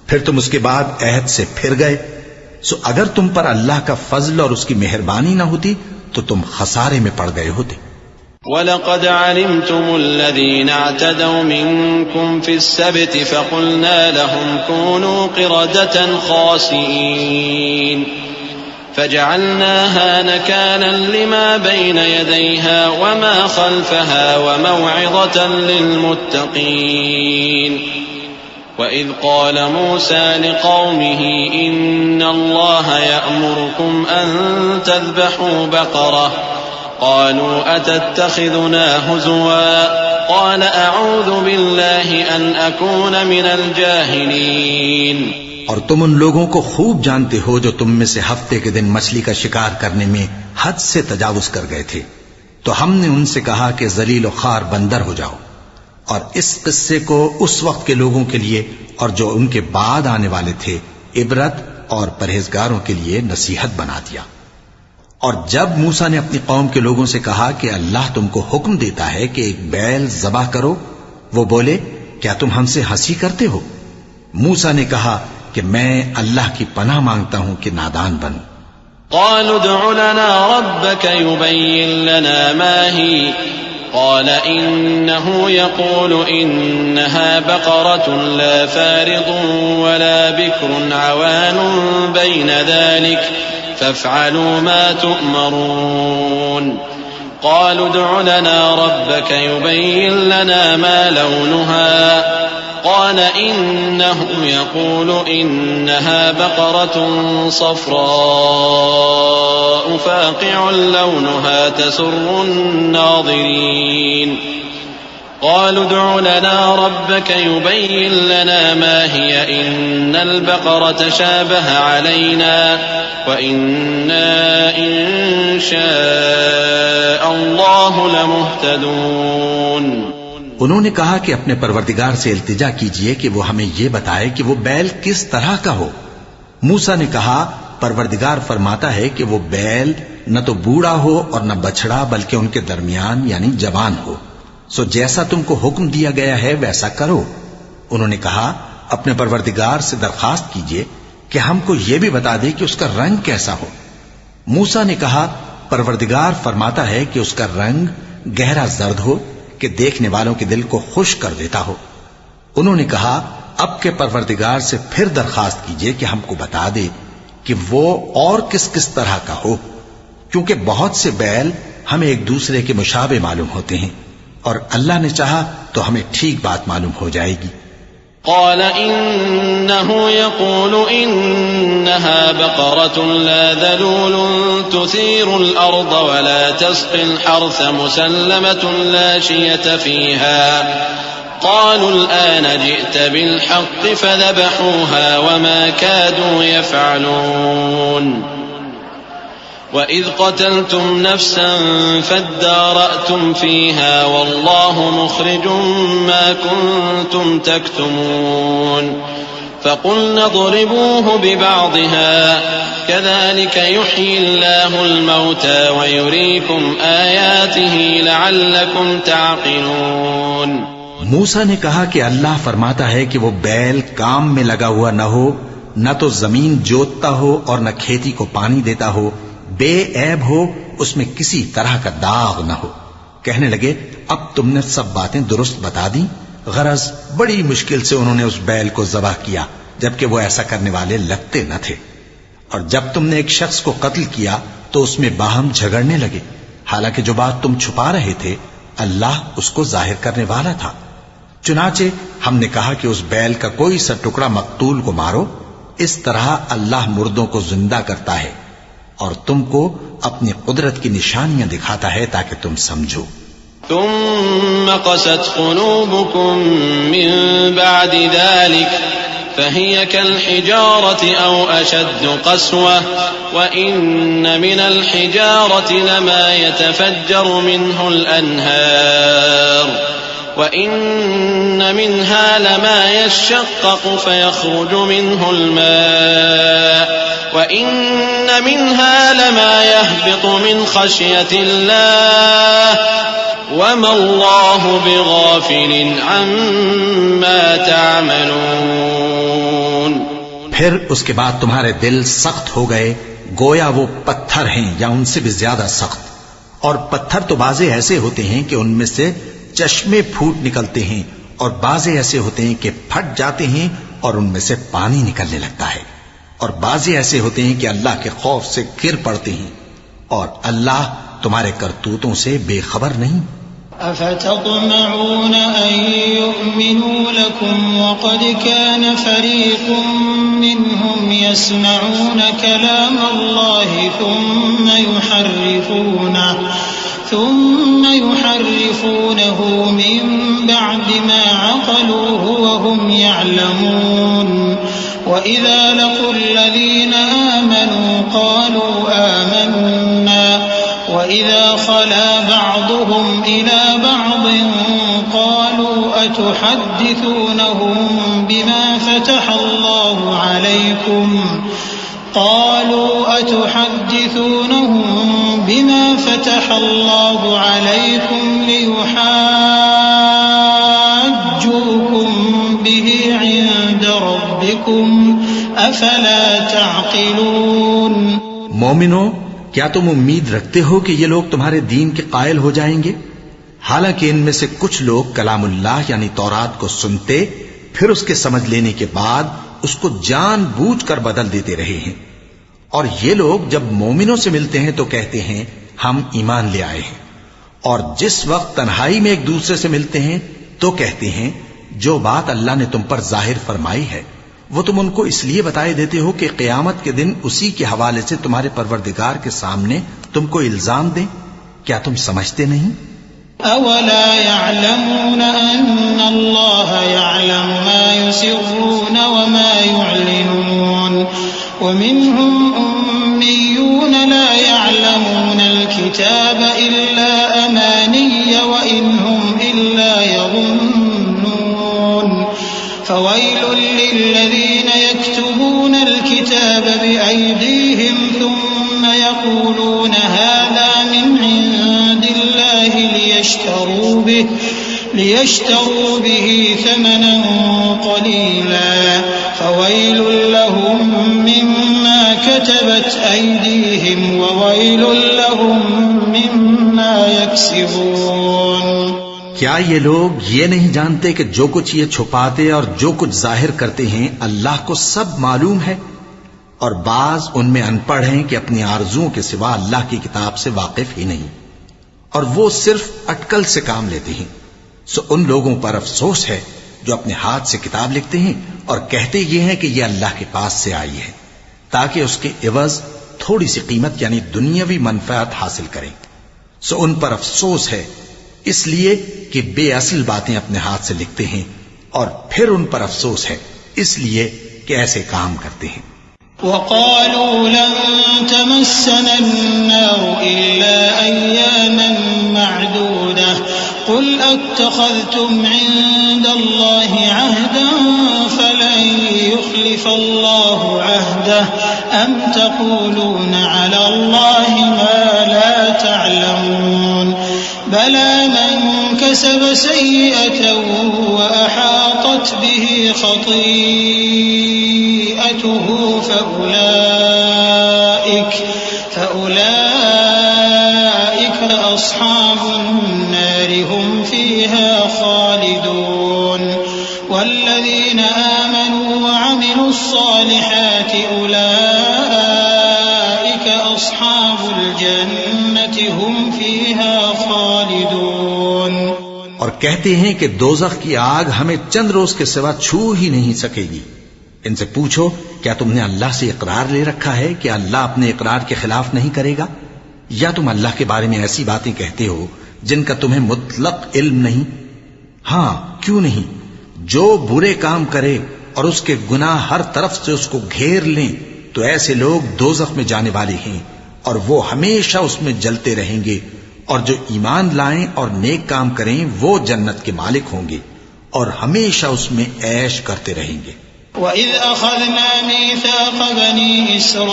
پھر تم اس کے بعد عہد سے پھر گئے، سو اگر تم پر اللہ کا فضل اور اس کی مہربانی نہ ہوتی تو تم خسارے میں پڑ گئے ہوتے۔ وَلَقَدْ عَلِمْتُمُ الَّذِينَ اعْتَدَوْا مِنْكُمْ فِي السَّبْتِ فَقُلْنَا لَهُمْ كُونُوا قِرَدَةً خَاسِئِينَ فَجَعَلْنَاهَا نَكَالًا لِمَا بَيْنَ يَدَيْهَا وَمَا خَلْفَهَا وَمَوْعِظَةً لِلْمُتَّقِينَ وَإِذْ قَالَ مُوسَى لِقَوْمِهِ إِنَّ اللَّهَ يَأْمُرُكُمْ أَن تَذْبَحُوا بَقَرَةً قَالُوا أَتَتَّخِذُنَا هُزُوًا قَالَ أَعُوذُ بِاللَّهِ أَنْ أَكُونَ مِنَ الْجَاهِلِينَ۔ اور تم ان لوگوں کو خوب جانتے ہو جو تم میں سے ہفتے کے دن مچھلی کا شکار کرنے میں حد سے تجاوز کر گئے تھے، تو ہم نے ان سے کہا کہ ذلیل و خوار بندر ہو جاؤ، اور اس قصے کو اس وقت کے لوگوں کے لیے اور جو ان کے بعد آنے والے تھے عبرت اور پرہیزگاروں کے لیے نصیحت بنا دیا۔ اور جب موسیٰ نے اپنی قوم کے لوگوں سے کہا کہ اللہ تم کو حکم دیتا ہے کہ ایک بیل ذبح کرو، وہ بولے کیا تم ہم سے ہنسی کرتے ہو؟ موسیٰ نے کہا کہ میں اللہ کی پناہ مانگتا ہوں کہ نادان بنوں۔ قالوا ادع لنا ربك يبين لنا ما هي قال إنه يقول إنها بقرة لا فارض ولا بكر عوان بين ذلك فافعلوا ما تؤمرون قالوا ادع لنا ربك يبين لنا ما لونها قال إنه يقول إنها بقرة صفراء فاقع لونها تسر الناظرين قالوا ادع لنا ربك يبين لنا ما هي إن البقرة شابه علينا وإنا إن شاء الله لمهتدون۔ انہوں نے کہا کہ اپنے پروردگار سے التجا کیجئے کہ وہ ہمیں یہ بتائے کہ وہ بیل کس طرح کا ہو۔ موسیٰ نے کہا پروردگار فرماتا ہے کہ وہ بیل نہ تو بوڑھا ہو اور نہ بچڑا بلکہ ان کے درمیان یعنی جوان ہو، سو جیسا تم کو حکم دیا گیا ہے ویسا کرو۔ انہوں نے کہا اپنے پروردگار سے درخواست کیجئے کہ ہم کو یہ بھی بتا دے کہ اس کا رنگ کیسا ہو۔ موسیٰ نے کہا پروردگار فرماتا ہے کہ اس کا رنگ گہرا زرد ہو کہ دیکھنے والوں کے دل کو خوش کر دیتا ہو۔ انہوں نے کہا اب کے پروردگار سے پھر درخواست کیجئے کہ ہم کو بتا دے کہ وہ اور کس کس طرح کا ہو، کیونکہ بہت سے بیل ہمیں ایک دوسرے کے مشابہ معلوم ہوتے ہیں، اور اللہ نے چاہا تو ہمیں ٹھیک بات معلوم ہو جائے گی۔ قال إنه يقول إنها بقرة لا ذلول تثير الأرض ولا تسقي الحرث مسلمة لا شية فيها قالوا الآن جئت بالحق فذبحوها وما كادوا يفعلون وَإِذْ قَتَلْتُمْ نَفْسًا فَادَّارَأْتُمْ فِيهَا وَاللَّهُ مُخْرِجٌ مَا كُنْتُمْ تَكْتُمُونَ فَقُلْنَا اضْرِبُوهُ بِبَعْضِهَا كَذَلِكَ يُحْيِي اللَّهُ الْمَوْتَى وَيُرِيكُمْ آيَاتِهِ لَعَلَّكُمْ تَعْقِلُونَ۔ موسیٰ نے کہا کہ اللہ فرماتا ہے کہ وہ بیل کام میں لگا ہوا نہ ہو، نہ تو زمین جوتتا ہو اور نہ کھیتی کو پانی دیتا ہو، بے عیب ہو، اس میں کسی طرح کا داغ نہ ہو۔ کہنے لگے اب تم نے سب باتیں درست بتا دیں۔ غرض بڑی مشکل سے انہوں نے اس بیل کو ذبح کیا، جبکہ وہ ایسا کرنے والے لگتے نہ تھے، اور جب تم نے ایک شخص کو قتل کیا تو اس میں باہم جھگڑنے لگے، حالانکہ جو بات تم چھپا رہے تھے اللہ اس کو ظاہر کرنے والا تھا۔ چنانچہ ہم نے کہا کہ اس بیل کا کوئی سا ٹکڑا مقتول کو مارو، اس طرح اللہ مردوں کو زندہ کرتا ہے اور تم کو اپنی قدرت کی نشانیاں دکھاتا ہے تاکہ تم سمجھو۔ ثم قست قلوبكم من بعد ذلك فهي كالحجارة أو أشد قسوة وإن من الحجارة لما يتفجر منه الأنهار وإن منها لما يشقق فيخرج منه الماء وإن منها لما يهبط من خشية الله وما الله بغافل عما تعملون۔ پھر اس کے بعد تمہارے دل سخت ہو گئے، گویا وہ پتھر ہیں یا ان سے بھی زیادہ سخت، اور پتھر تو بعضے ایسے ہوتے ہیں کہ ان میں سے چشمے پھوٹ نکلتے ہیں، اور بعضے ایسے ہوتے ہیں کہ پھٹ جاتے ہیں اور ان میں سے پانی نکلنے لگتا ہے، اور بعضے ایسے ہوتے ہیں کہ اللہ کے خوف سے گر پڑتے ہیں، اور اللہ تمہارے کرتوتوں سے بے خبر نہیں۔ أفتطمعون أن يؤمنوا لكم وقد كان فريق منهم يسمعون كلام الله ثم يحرفونه من بعد ما عقلوه وهم يعلمون وإذا لقوا الذين آمنوا قالوا آمنا وإذا خلا بعضهم إلى بعض قالوا أتحدثونهم بما فتح الله عليكم ليحاجوكم به عند ربكم أفلا تعقلون۔ مومنو، کیا تم امید رکھتے ہو کہ یہ لوگ تمہارے دین کے قائل ہو جائیں گے؟ حالانکہ ان میں سے کچھ لوگ کلام اللہ یعنی تورات کو سنتے، پھر اس کے سمجھ لینے کے بعد اس کو جان بوجھ کر بدل دیتے رہے ہیں، اور یہ لوگ جب مومنوں سے ملتے ہیں تو کہتے ہیں ہم ایمان لے آئے ہیں، اور جس وقت تنہائی میں ایک دوسرے سے ملتے ہیں تو کہتے ہیں جو بات اللہ نے تم پر ظاہر فرمائی ہے وہ تم ان کو اس لیے بتائے دیتے ہو کہ قیامت کے دن اسی کے حوالے سے تمہارے پروردگار کے سامنے تم کو الزام دیں۔ کیا تم سمجھتے نہیں؟ أولا يعلمون أن الله يعلم ما يسرون وما يعلنون ومنهم أميون لا يعلمون الكتاب إلا أماني وإن هم إلا يظنون فويل للذين يكتبون الكتاب بأيديهم ثم يقولون هذا من عند الله ليشتروا به ثمنا قليلا فويل لهم مما كتبت أيديهم وويل لهم مما يكسبون. کیا یہ لوگ یہ نہیں جانتے کہ جو کچھ یہ چھپاتے اور جو کچھ ظاہر کرتے ہیں اللہ کو سب معلوم ہے؟ اور بعض ان میں ان پڑھ ہیں کہ اپنی آرزوؤں کے سوا اللہ کی کتاب سے واقف ہی نہیں، اور وہ صرف اٹکل سے کام لیتے ہیں. سو ان لوگوں پر افسوس ہے جو اپنے ہاتھ سے کتاب لکھتے ہیں اور کہتے یہ ہیں کہ یہ اللہ کے پاس سے آئی ہے، تاکہ اس کے عوض تھوڑی سی قیمت یعنی دنیاوی منفعت حاصل کریں. سو ان پر افسوس ہے اس لیے کہ بے اصل باتیں اپنے ہاتھ سے لکھتے ہیں، اور پھر ان پر افسوس ہے اس لیے کہ ایسے کام کرتے ہیں. وقالوا لن تمسنا النار إلا أياما معدودة قل أتخذتم عند الله عهدا فلن يخلف الله عهده أم تقولون على الله ما لا تعلمون بلى من كسب سيئة وأحاطت به خطيئته فأولئك أصحاب النار هم فيها خالدون. والذين آمنوا وعملوا الصالحات أولئك أصحاب الجنة هم فيها خالدون. اور کہتے ہیں کہ دوزخ کی آگ ہمیں چند روز کے سوا چھو ہی نہیں سکے گی. ان سے پوچھو کیا تم نے اللہ سے اقرار لے رکھا ہے کہ اللہ اپنے اقرار کے خلاف نہیں کرے گا، یا تم اللہ کے بارے میں ایسی باتیں کہتے ہو جن کا تمہیں مطلق علم نہیں؟ ہاں کیوں نہیں، جو برے کام کرے اور اس کے گناہ ہر طرف سے اس کو گھیر لیں تو ایسے لوگ دوزخ میں جانے والے ہیں اور وہ ہمیشہ اس میں جلتے رہیں گے، اور جو ایمان لائیں اور نیک کام کریں وہ جنت کے مالک ہوں گے اور ہمیشہ اس میں عیش کرتے رہیں گے. وَإِذْ أَخَذْنَا مِيثَاقَ بَنِي إِسْرَائِيلَ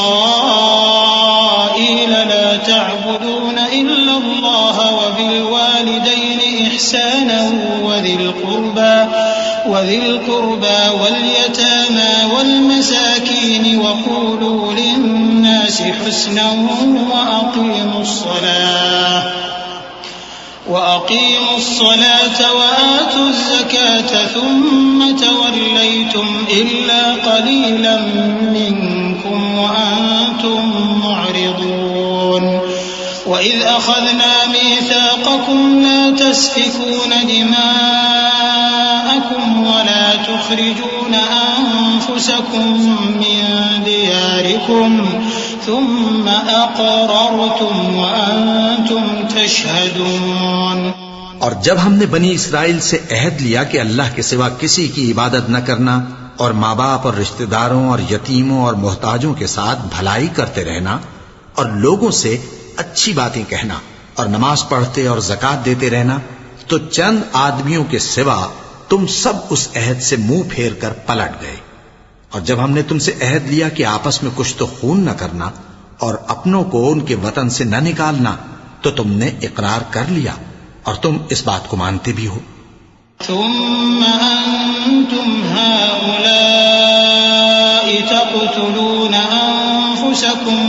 لَا تَعْبُدُونَ إِلَّا اللَّهَ وَبِالْوَالِدَيْنِ إِحْسَانًا وَذِي الْقُرْبَى وَالْيَتَامَى وَالْمَسَاكِينِ وَقُولُوا لِلنَّاسِ حُسْنًا وَأَقِيمُوا الصَّلَاةَ وَآتُوا الزَّكَاةَ ثُمَّ تَوَلَّيْتُمْ إِلَّا قَلِيلًا مِّنكُمْ وَأَنتُم مُّعْرِضُونَ. وَإِذْ أَخَذْنَا مِيثَاقَكُمْ لَا تَسْفِكُونَ دِمَاءَكُمْ وَلَا تُخْرِجُونَ أَنفُسَكُم مِّن دِيَارِكُمْ ثُمَّ أَقْرَرْتُمْ وَأَنتُمْ تشهدون. اور جب ہم نے بنی اسرائیل سے عہد لیا کہ اللہ کے سوا کسی کی عبادت نہ کرنا اور ماں باپ اور رشتہ داروں اور یتیموں اور محتاجوں کے ساتھ بھلائی کرتے رہنا اور لوگوں سے اچھی باتیں کہنا اور نماز پڑھتے اور زکوٰۃ دیتے رہنا، تو چند آدمیوں کے سوا تم سب اس عہد سے منہ پھیر کر پلٹ گئے. اور جب ہم نے تم سے عہد لیا کہ آپس میں کچھ تو خون نہ کرنا اور اپنوں کو ان کے وطن سے نہ نکالنا، تو تم نے اقرار کر لیا اور تم اس بات کو مانتے بھی ہو. ثم أنتم هؤلاء تقتلون أنفسكم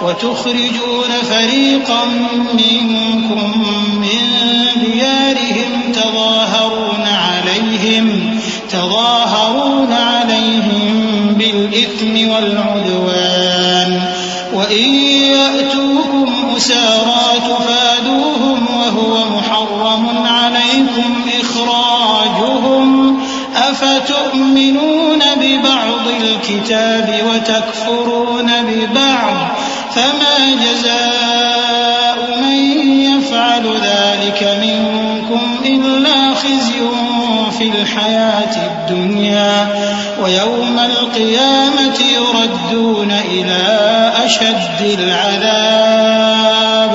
وتخرجون فريقا منكم من ديارهم تظاهرون عليهم بالإثم والعدوان وإن يأتوكم أسارى تفادوهم وهو محرم عليكم إخراجهم أفتؤمنون ببعض الكتاب وتكفرون ببعض فما جزاء من يفعل ذلك منكم إلا خزي في الحياة الدنيا ويوم القيامة يردون إلى أشد العذاب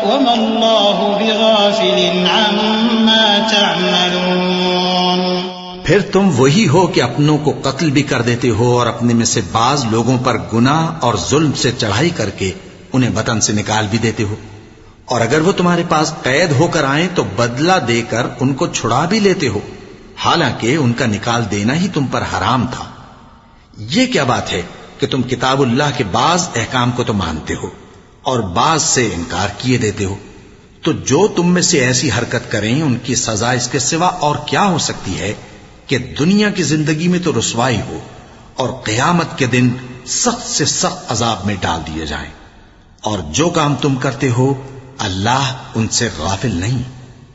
وما الله بغافل عما تعملون. پھر تم وہی ہو کہ اپنوں کو قتل بھی کر دیتے ہو اور اپنے میں سے بعض لوگوں پر گناہ اور ظلم سے چڑھائی کر کے انہیں وطن سے نکال بھی دیتے ہو، اور اگر وہ تمہارے پاس قید ہو کر آئیں تو بدلہ دے کر ان کو چھڑا بھی لیتے ہو، حالانکہ ان کا نکال دینا ہی تم پر حرام تھا. یہ کیا بات ہے کہ تم کتاب اللہ کے بعض احکام کو تو مانتے ہو اور بعض سے انکار کیے دیتے ہو؟ تو جو تم میں سے ایسی حرکت کریں ان کی سزا اس کے سوا اور کیا ہو سکتی ہے کہ دنیا کی زندگی میں تو رسوائی ہو اور قیامت کے دن سخت سے سخت عذاب میں ڈال دیے جائیں۔ اور جو کام تم کرتے ہو اللہ ان سے غافل نہیں۔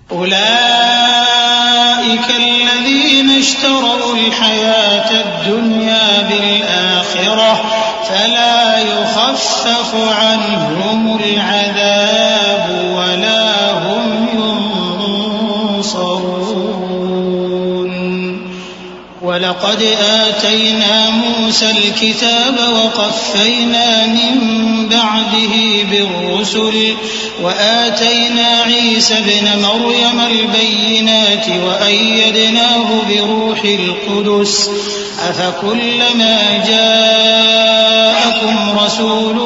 أولئك الذين اشتروا الحياة الدنيا بالآخرة فلا يخفف عنهم العذاب ولا هم ينصرون ولقد آتينا موسى الكتاب وقفينا من بعده بالرسل وآتينا عيسى ابن مريم البينات وأيدناه بروح القدس أفكلما جاءكم رسول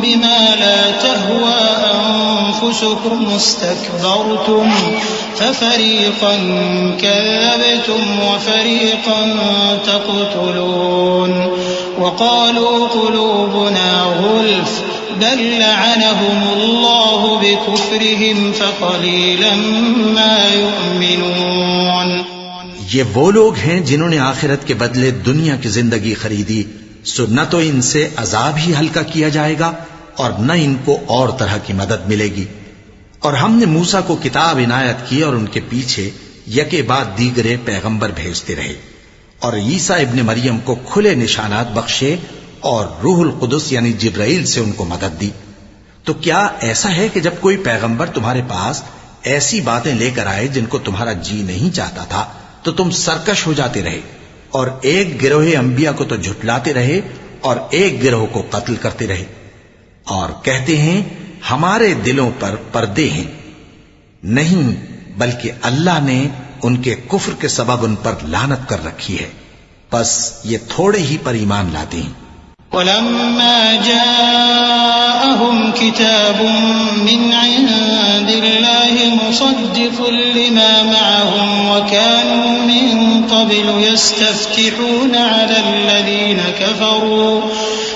بما لا تهوى أنفسكم استكبرتم ففريقا كذبتم وفريقا تقتلون وقالوا قلوبنا غلف بل لعنهم الله بكفرهم فقليلا ما يؤمنون۔ یہ وہ لوگ ہیں جنہوں نے آخرت کے بدلے دنیا کی زندگی خریدی، سو نہ تو ان سے عذاب ہی ہلکا کیا جائے گا اور نہ ان کو اور طرح کی مدد ملے گی۔ اور ہم نے موسیٰ کو کتاب عنایت کی اور ان کے پیچھے یکے بعد دیگرے پیغمبر بھیجتے رہے، اور عیسیٰ ابن مریم کو کھلے نشانات بخشے اور روح القدس یعنی جبرائیل سے ان کو مدد دی۔ تو کیا ایسا ہے کہ جب کوئی پیغمبر تمہارے پاس ایسی باتیں لے کر آئے جن کو تمہارا جی نہیں چاہتا تھا تو تم سرکش ہو جاتے رہے، اور ایک گروہ انبیاء کو تو جھٹلاتے رہے اور ایک گروہ کو قتل کرتے رہے، اور کہتے ہیں ہمارے دلوں پر پردے ہیں؟ نہیں، بلکہ اللہ نے ان کے کفر کے سبب ان پر لعنت کر رکھی ہے، بس یہ تھوڑے ہی پر ایمان لاتے ہیں۔ ولما جاءهم كتاب من عند الله مصدق لما معهم وكانوا من قبل يستفتحون على الذين كفروا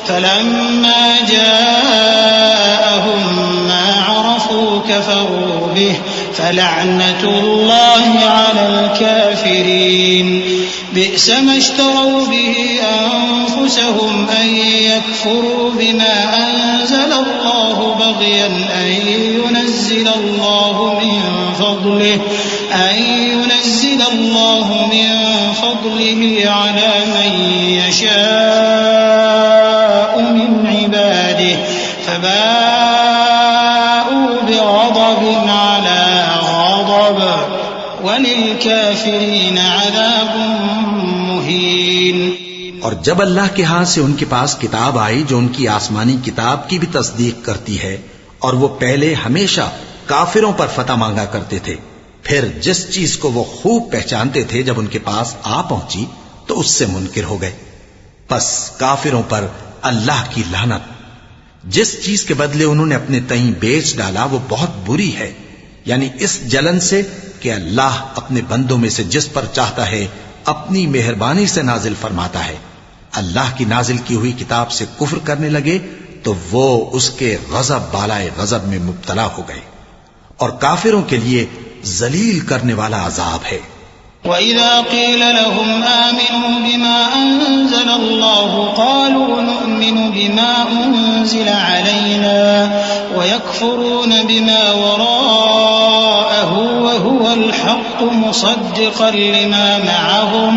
فلما جاءهم ما عرفوا كفروا به فلعنة الله على الكافرين بئس ما اشتروا به أنفسهم أن يكفروا بما أنزل الله بغيا أن ينزل الله من فضله على من يشاء من عباده فباءوا بغضب على غضب وللكافرين عذاب مهين۔ اور جب اللہ کے ہاں سے ان کے پاس کتاب آئی جو ان کی آسمانی کتاب کی بھی تصدیق کرتی ہے، اور وہ پہلے ہمیشہ کافروں پر فتح مانگا کرتے تھے، پھر جس چیز کو وہ خوب پہچانتے تھے جب ان کے پاس آ پہنچی تو اس سے منکر ہو گئے، پس کافروں پر اللہ کی لعنت۔ جس چیز کے بدلے انہوں نے اپنے تئیں بیچ ڈالا وہ بہت بری ہے، یعنی اس جلن سے کہ اللہ اپنے بندوں میں سے جس پر چاہتا ہے اپنی مہربانی سے نازل فرماتا ہے۔ اللہ کی نازل کی ہوئی کتاب سے کفر کرنے لگے تو وہ اس کے غضب بالائے غضب میں مبتلا ہو گئے، اور کافروں کے لیے ذلیل کرنے والا عذاب ہے۔ وَإِذَا قِيلَ لَهُمْ آمِنُوا بِمَا أَنزَلَ اللَّهُ قَالُوا نُؤْمِنُ بِمَا أُنزِلَ عَلَيْنَا وَيَكْفُرُونَ بِمَا وَرَاءَهُ وَهُوَ الْحَقُّ مُصَدِّقًا لِمَا مَعَهُمْ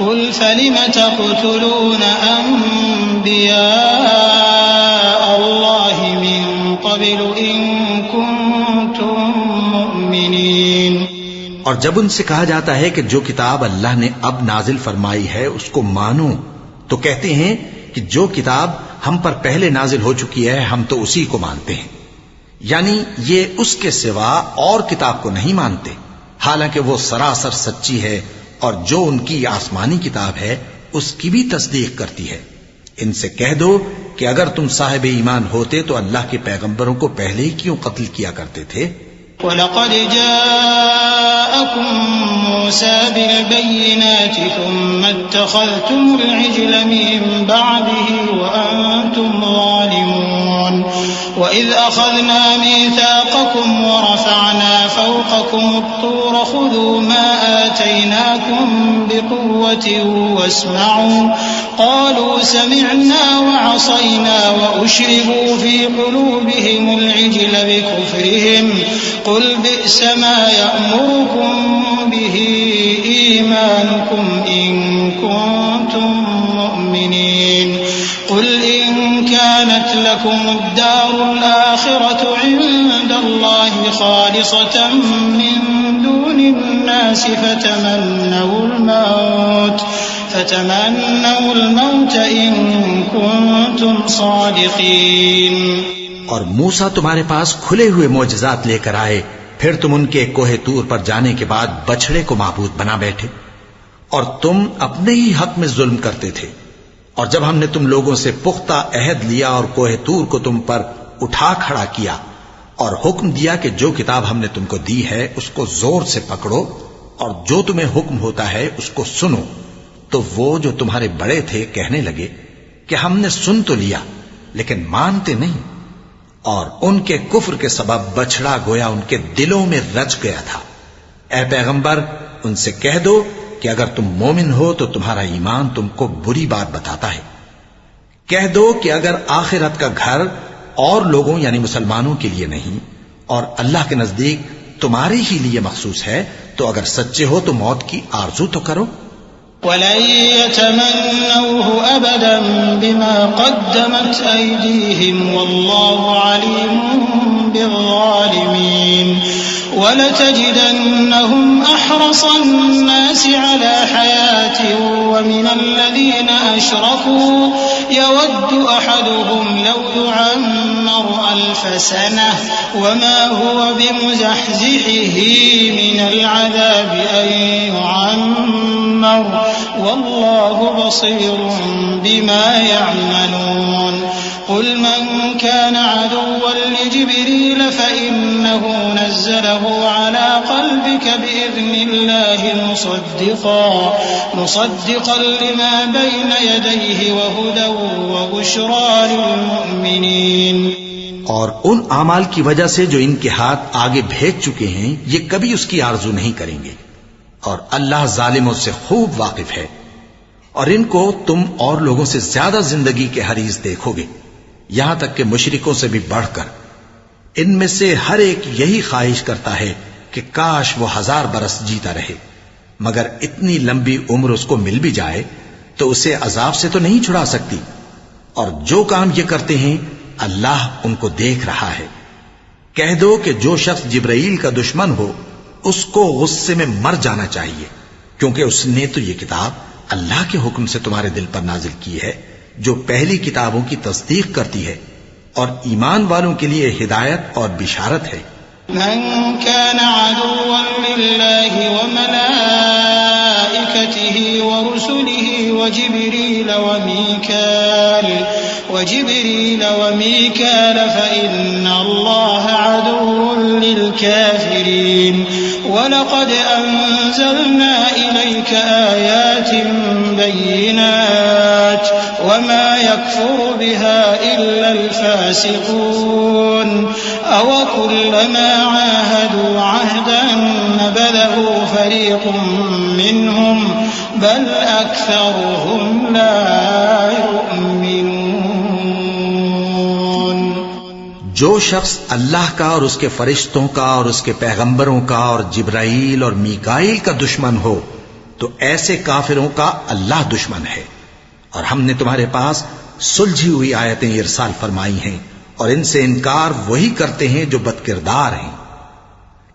قُلْ فَلِمَ تَقْتُلُونَ أَنبِيَاءَ اللَّهِ مِن قَبْلُ إِن كُنتُم مُّؤْمِنِينَ۔ اور جب ان سے کہا جاتا ہے کہ جو کتاب اللہ نے اب نازل فرمائی ہے اس کو مانو، تو کہتے ہیں کہ جو کتاب ہم پر پہلے نازل ہو چکی ہے ہم تو اسی کو مانتے ہیں، یعنی یہ اس کے سوا اور کتاب کو نہیں مانتے، حالانکہ وہ سراسر سچی ہے اور جو ان کی آسمانی کتاب ہے اس کی بھی تصدیق کرتی ہے۔ ان سے کہہ دو کہ اگر تم صاحب ایمان ہوتے تو اللہ کے پیغمبروں کو پہلے ہی کیوں قتل کیا کرتے تھے؟ وَلَقَدْ جَاءَكُم مُوسَىٰ بِالْبَيِّنَاتِ ثُمَّ اتَّخَذْتُمُ الْعِجْلَ مِن بَعْدِهِ وَأَنتُمْ ظَالِمُونَ وَإِذْ أَخَذْنَا مِيثَاقَكُمْ وَرَفَعْنَا فَوْقَكُمُ الطُّورَ خُذُوا مَا آتَيْنَاكُمْ بِقُوَّةٍ وَاسْمَعُوا قَالُوا سَمِعْنَا وَعَصَيْنَا وَأُشْرِبُوا فِي قُلُوبِهِمُ الْعِجْلَ بِكُفْرِهِمْ قُلْ بِئْسَ مَا يَأْمُرُكُمْ بِهِ إِيمَانُكُمْ إِن كُنتُم مُّؤْمِنِينَ قُلْ إِن كَانَتْ لَكُمُ الدَّارُ الْآخِرَةُ عِندَ اللَّهِ خَالِصَةً مِّن دُونِ النَّاسِ فتمنوا الموت إن كنتم صادقين. اور موسیٰ تمہارے پاس کھلے ہوئے معجزات لے کر آئے، پھر تم ان کے کوہ طور پر جانے کے بعد بچڑے کو معبود بنا بیٹھے، اور تم اپنے ہی حق میں ظلم کرتے تھے. اور جب ہم نے تم لوگوں سے پختہ عہد لیا اور کوہ طور کو تم پر اٹھا کھڑا کیا اور حکم دیا کہ جو کتاب ہم نے تم کو دی ہے اس کو زور سے پکڑو اور جو تمہیں حکم ہوتا ہے اس کو سنو، تو وہ جو تمہارے بڑے تھے کہنے لگے کہ ہم نے سن تو لیا لیکن مانتے نہیں، اور ان کے کفر کے سبب بچڑا گویا ان کے دلوں میں رچ گیا تھا. اے پیغمبر ان سے کہہ دو کہ اگر تم مومن ہو تو تمہارا ایمان تم کو بری بات بتاتا ہے. کہہ دو کہ اگر آخرت کا گھر اور لوگوں یعنی مسلمانوں کے لیے نہیں اور اللہ کے نزدیک تمہارے ہی لیے مخصوص ہے تو اگر سچے ہو تو موت کی آرزو تو کرو. وَلَن يَتَمَنَّوْهُ أَبَدًا بِمَا قَدَّمَتْ أَيْدِيهِمْ وَاللَّهُ عَلِيمٌ بِالظَّالِمِينَ وَلَتَجِدَنَّهُمْ أَحْرَصَ النَّاسِ عَلَى حَيَاةٍ وَمِنَ الَّذِينَ أَشْرَكُوا يَوَدُّ أَحَدُهُمْ لَوْ يُعَمَّرُ أَلْفَ سَنَةٍ وَمَا هُوَ بِمُزَحْزِحِهِ مِنَ الْعَذَابِ أَن يُعَمَّرَ وَاللَّهُ بَصِيرٌ بِمَا يَعْمَلُونَ. قُلْ مَنْ كَانَ عَدُوًّا لِجِبْرِيلَ فَإِنَّهُ نَزَّلَهُ عَلَى قَلْبِكَ بِإِذْنِ اللَّهِ مُصَدِّقًا لِمَا بَيْنَ يَدَيْهِ وَهُدًى وَبُشْرَى لِلْمُؤْمِنِينَ. اور ان اعمال کی وجہ سے جو ان کے ہاتھ آگے بھیج چکے ہیں یہ کبھی اس کی آرزو نہیں کریں گے، اور اللہ ظالموں سے خوب واقف ہے. اور ان کو تم اور لوگوں سے زیادہ زندگی کے حریص دیکھو گے، یہاں تک کہ مشرکوں سے بھی بڑھ کر. ان میں سے ہر ایک یہی خواہش کرتا ہے کہ کاش وہ 1000 برس جیتا رہے، مگر اتنی لمبی عمر اس کو مل بھی جائے تو اسے عذاب سے تو نہیں چھڑا سکتی. اور جو کام یہ کرتے ہیں اللہ ان کو دیکھ رہا ہے. کہہ دو کہ جو شخص جبرائیل کا دشمن ہو اس کو غصے میں مر جانا چاہیے، کیونکہ اس نے تو یہ کتاب اللہ کے حکم سے تمہارے دل پر نازل کی ہے جو پہلی کتابوں کی تصدیق کرتی ہے اور ایمان والوں کے لیے ہدایت اور بشارت ہے. من كان عدوا لله وملائكته ورسله وجبريل وميكال فإن الله عدو للكافرين. ولقد أنزلنا إليك آيات بينات وما يكفر بها إلا الفاسقون. أَوَكُلَّمَا عَاهَدُوا عَهْدًا نَبَذَهُ فَرِيقٌ مِّنْهُمْ بَلْ أَكْثَرُهُمْ لَا يُؤْمِنُونَ. جو شخص اللہ کا اور اس کے فرشتوں کا اور اس کے پیغمبروں کا اور جبرائیل اور میکائیل کا دشمن ہو تو ایسے کافروں کا اللہ دشمن ہے. اور ہم نے تمہارے پاس سلجھی ہوئی آیتیں ارسال فرمائی ہیں اور ان سے انکار وہی کرتے ہیں جو بدکردار ہیں.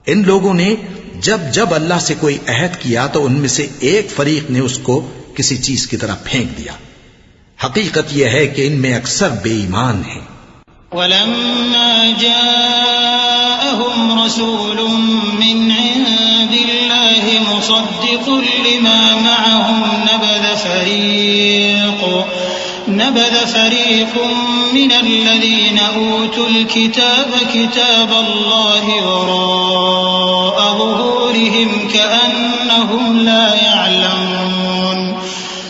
ان لوگوں نے جب جب اللہ سے کوئی عہد کیا تو ان میں سے ایک فریق نے اس کو کسی چیز کی طرح پھینک دیا. حقیقت یہ ہے کہ ان میں اکثر بے ایمان ہیں. وَلَمَّا جَاءَهُمْ رَسُولٌ مِّنْ عِندِ اللَّهِ مُصَدِّقٌ لِّمَا مَعَهُمْ نبذ فريق من الذين أوتوا الكتاب كتاب الله وراء ظهورهم كأنهم لا يعلمون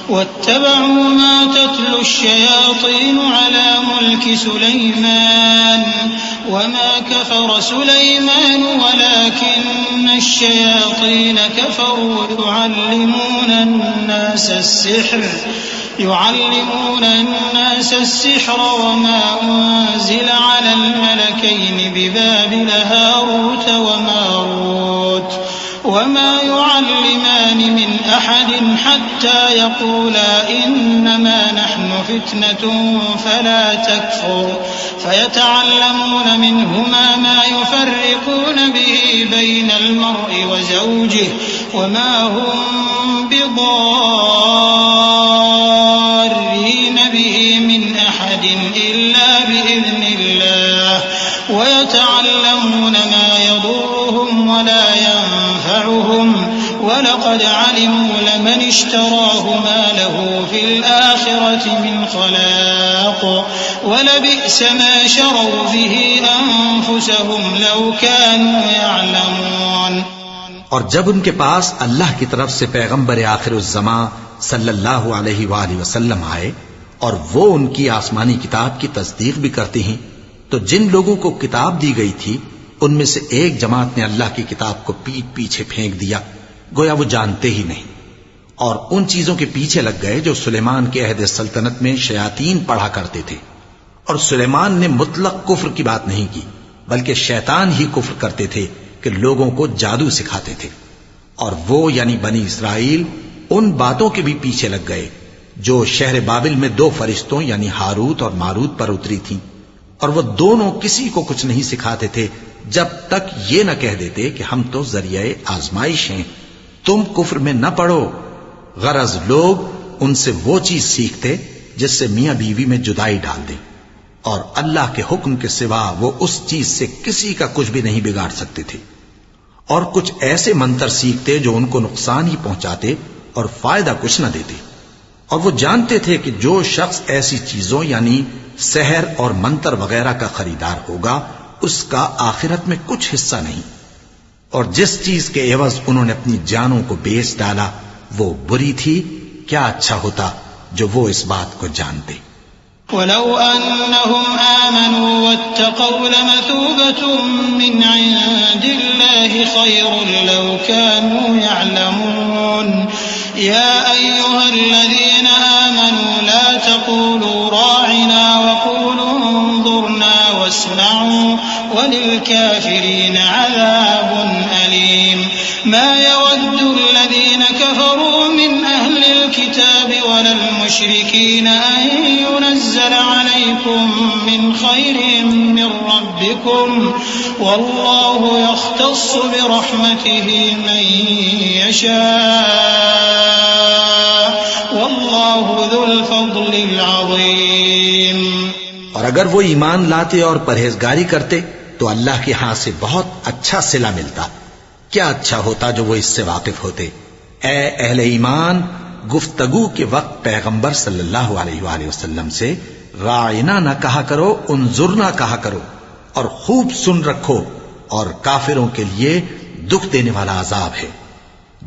واتبعوا ما تتلو الشياطين على ملك سليمان وما كفر سليمان ولكن الشياطين كفروا يعلمون الناس السحر وما أنزل على الملكين ببابل هاروت وماروت وما يعلمان من أحد حتى يقولا إنما نحن فتنة فلا تكفر فيتعلمون منهما ما يفرقون به بين المرء وزوجه وما هم بضارين به من أحد إلا بإذن الله ويتعلمون ما يضرهم ولا ينفعهم ولقد علموا لمن اشتراه ما له في الآخرة من خلاق ولبئس ما شروا به أنفسهم لو كانوا يعلمون. اور جب ان کے پاس اللہ کی طرف سے پیغمبر آخر الزمان صلی اللہ علیہ وآلہ وسلم آئے اور وہ ان کی آسمانی کتاب کی تصدیق بھی کرتے ہیں تو جن لوگوں کو کتاب دی گئی تھی ان میں سے ایک جماعت نے اللہ کی کتاب کو پیٹ پیچھے پھینک دیا گویا وہ جانتے ہی نہیں، اور ان چیزوں کے پیچھے لگ گئے جو سلیمان کے عہد سلطنت میں شیاطین پڑھا کرتے تھے، اور سلیمان نے مطلق کفر کی بات نہیں کی بلکہ شیطان ہی کفر کرتے تھے کہ لوگوں کو جادو سکھاتے تھے، اور وہ یعنی بنی اسرائیل ان باتوں کے بھی پیچھے لگ گئے جو شہر بابل میں دو فرشتوں یعنی ہاروت اور ماروت پر اتری تھیں، اور وہ دونوں کسی کو کچھ نہیں سکھاتے تھے جب تک یہ نہ کہہ دیتے کہ ہم تو ذریعہ آزمائش ہیں، تم کفر میں نہ پڑو۔ غرض لوگ ان سے وہ چیز سیکھتے جس سے میاں بیوی میں جدائی ڈال دیں، اور اللہ کے حکم کے سوا وہ اس چیز سے کسی کا کچھ بھی نہیں بگاڑ سکتے تھے، اور کچھ ایسے منتر سیکھتے جو ان کو نقصان ہی پہنچاتے اور فائدہ کچھ نہ دیتے، اور وہ جانتے تھے کہ جو شخص ایسی چیزوں یعنی سحر اور منتر وغیرہ کا خریدار ہوگا اس کا آخرت میں کچھ حصہ نہیں، اور جس چیز کے عوض انہوں نے اپنی جانوں کو بیچ ڈالا وہ بری تھی، کیا اچھا ہوتا جو وہ اس بات کو جانتے۔ وَلَوْ أَنَّهُمْ آمَنُوا وَاتَّقَوْا لَمَثُوبَةٌ مِّنْ عِندِ اللَّهِ خَيْرٌ لَّوْ كَانُوا يَعْلَمُونَ يَا أَيُّهَا الَّذِينَ آمَنُوا لَا تَقُولُوا رَاعِنَا وَقُولُوا انظُرْنَا وَاسْمَعُوا وَلِلْكَافِرِينَ عَذَابٌ أَلِيمٌ مَا يَوَدُّ الَّذِينَ كَفَرُوا مِنْ أَهْلِ الْكِتَابِ وَلَا الْمُشْرِكِينَ أَن يُنَزَّلَ عَلَيْكُم مِّنْ خَيْرٍ مِّن رَّبِّكُمْ وَاللَّهُ يَخْتَصُّ بِرَحْمَتِهِ مَن يَشَاءُ وَاللَّهُ ذُو الْفَضْلِ الْعَظِيمِ۔ اور اگر وہ ایمان لاتے اور پرہیزگاری کرتے تو اللہ کے ہاں سے بہت اچھا صلہ ملتا، کیا اچھا ہوتا جو وہ اس سے واقف ہوتے۔ اے اہل ایمان، گفتگو کے وقت پیغمبر صلی اللہ علیہ وآلہ وسلم سے راعنا نہ کہا کرو، انظرنا کہا کرو، اور خوب سن رکھو، اور کافروں کے لیے دکھ دینے والا عذاب ہے۔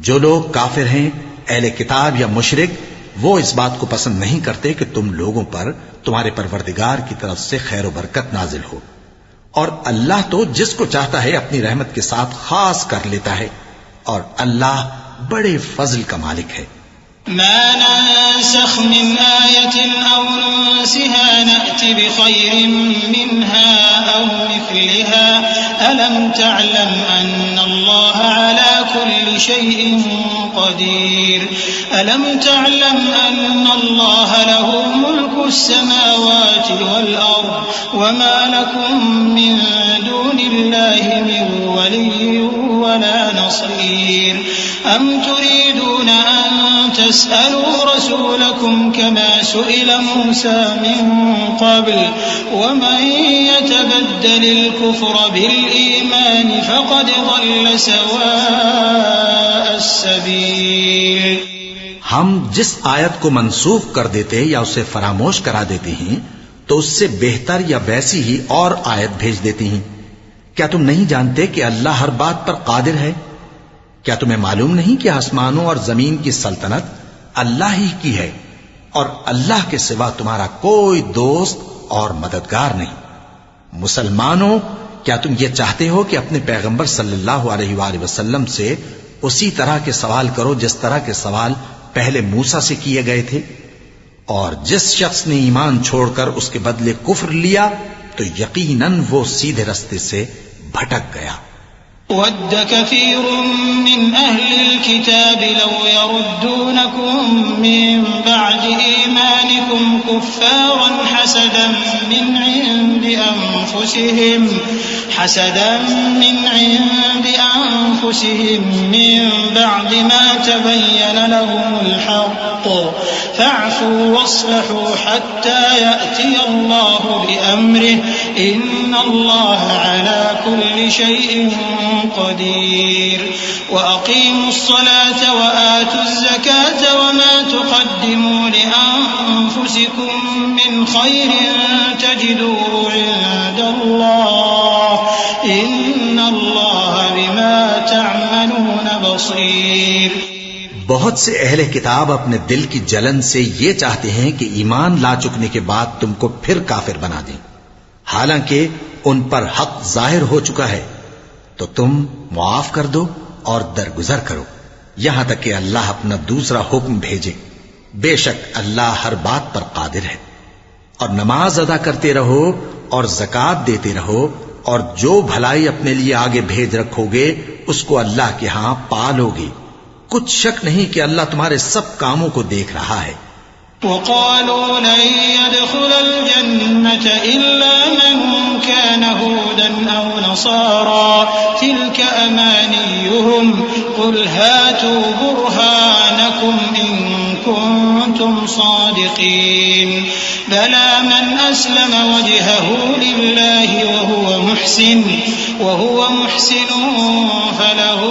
جو لوگ کافر ہیں، اہل کتاب یا مشرک، وہ اس بات کو پسند نہیں کرتے کہ تم لوگوں پر تمہارے پروردگار کی طرف سے خیر و برکت نازل ہو، اور اللہ تو جس کو چاہتا ہے اپنی رحمت کے ساتھ خاص کر لیتا ہے، اور اللہ بڑے فضل کا مالک ہے۔ ما ننسخ من آية أو ننسها نأت بخير منها أو مثلها ألم تعلم أن الله على كل شيء قدير ألم تعلم أن الله له ملك السماوات والأرض وما لكم من دون الله من ولي ولا نصير أم تريدون أن تسألوا رسولكم كما سئل موسى من قبل ومن يتبدل الكفر بالإيمان فقد ضل سواء السبيل۔ ہم جس آیت کو منسوخ کر دیتے یا اسے فراموش کرا دیتے ہیں تو اس سے بہتر یا ویسی ہی اور آیت بھیج دیتی ہیں۔ کیا تم نہیں جانتے کہ اللہ ہر بات پر قادر ہے؟ کیا تمہیں معلوم نہیں کہ آسمانوں اور زمین کی سلطنت اللہ ہی کی ہے اور اللہ کے سوا تمہارا کوئی دوست اور مددگار نہیں؟ مسلمانوں، کیا تم یہ چاہتے ہو کہ اپنے پیغمبر صلی اللہ علیہ وآلہ وسلم سے اسی طرح کے سوال کرو جس طرح کے سوال پہلے موسیٰ سے کیے گئے تھے؟ اور جس شخص نے ایمان چھوڑ کر اس کے بدلے کفر لیا تو یقیناً وہ سیدھے رستے سے بھٹک گیا۔ ود كثير من أهل الكتاب لو يردونكم من بعد إيمانكم كفارا حسدا من عند أنفسهم من بعد ما تبين لهم الحق فاعفوا واصلحوا حتى يأتي الله بأمره إن الله على كل شيء قدير وأقيموا الصلاة وآتوا الزكاة وما تقدموا لأنفسكم من خير تجدوه عند الله إن الله بما تعملون بصير۔ بہت سے اہل کتاب اپنے دل کی جلن سے یہ چاہتے ہیں کہ ایمان لا چکنے کے بعد تم کو پھر کافر بنا دیں، حالانکہ ان پر حق ظاہر ہو چکا ہے۔ تو تم معاف کر دو اور درگزر کرو یہاں تک کہ اللہ اپنا دوسرا حکم بھیجے۔ بے شک اللہ ہر بات پر قادر ہے۔ اور نماز ادا کرتے رہو اور زکوٰۃ دیتے رہو، اور جو بھلائی اپنے لیے آگے بھیج رکھو گے اس کو اللہ کے ہاں پالو گے۔ کچھ شک نہیں کہ اللہ تمہارے سب کاموں کو دیکھ رہا ہے۔ وقالوا لن يدخل الجنة إلا من كان هودا أو نصارى تلك أمانيهم قل هاتوا برهانكم إن كنتم صادقين بلى من أسلم وجهه لله وهو محسن فله